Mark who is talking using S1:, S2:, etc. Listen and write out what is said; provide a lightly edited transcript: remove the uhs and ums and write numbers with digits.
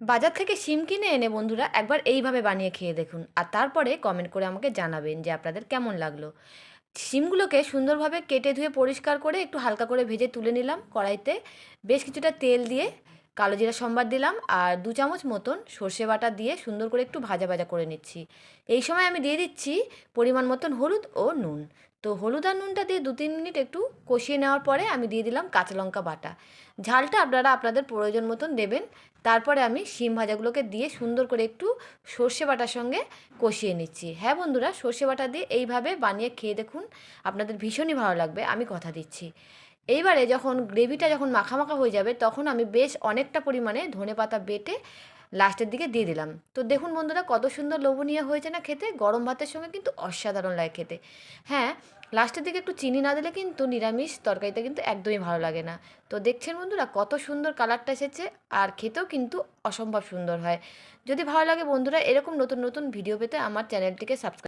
S1: বাজার থেকে শিম কিনে এনে বন্ধুরা একবার এইভাবে বানিয়ে খেয়ে দেখুন আর তারপরে কমেন্ট করে আমাকে জানাবেন যে আপনাদের কেমন লাগলো। শিমগুলোকে সুন্দরভাবে কেটে ধুয়ে পরিষ্কার করে একটু হালকা করে ভেজে তুলে নিলাম কড়াইতে। বেশ কিছুটা তেল দিয়ে কালো জিরা সম্বার দিলাম আর 2 চামচ মতন সর্ষে বাটা দিয়ে সুন্দর করে একটু ভাজা ভাজা করে নিচ্ছি। এই সময় আমি দিয়ে দিচ্ছি পরিমাণ মতন হলুদ ও নুন। তো হলুদ আর নুনটা দিয়ে 2-3 মিনিট একটু কষিয়ে নেওয়ার পরে আমি দিয়ে দিলাম কাঁচা লঙ্কা বাটা। ঝালটা আপনারা আপনাদের প্রয়োজন মতন দেবেন। তারপরে আমি শিম ভাজাগুলোকে দিয়ে সুন্দর করে একটু সর্ষে বাটার সঙ্গে কষিয়ে নিচ্ছি। হ্যাঁ বন্ধুরা, সর্ষে বাটা দিয়ে এইভাবে বানিয়ে খেয়ে দেখুন, আপনাদের ভীষণই ভালো লাগবে, আমি কথা দিচ্ছি। এইবারে যখন গ্রেভিটা যখন মাখা মাখা হয়ে যাবে তখন আমি বেশ অনেকটা পরিমাণে ধনেপাতা বেটে লাস্টের দিকে দিয়ে দিলাম। তো দেখুন বন্ধুরা, কত সুন্দর লোভনীয় হয়েছে না খেতে, গরম ভাতের সঙ্গে কিন্তু অসাধারণ লাগে খেতে। হ্যাঁ, লাস্টের দিকে একটু চিনি না দিলে কিন্তু নিরামিষ তরকারিতে কিন্তু একদমই ভালো লাগে না। তো দেখছেন বন্ধুরা কত সুন্দর কালারটা এসেছে, আর খেতেও কিন্তু অসম্ভব সুন্দর হয়। যদি ভালো লাগে বন্ধুরা, এরকম নতুন নতুন ভিডিও পেতে আমার চ্যানেলটিকে সাবস্ক্রাইব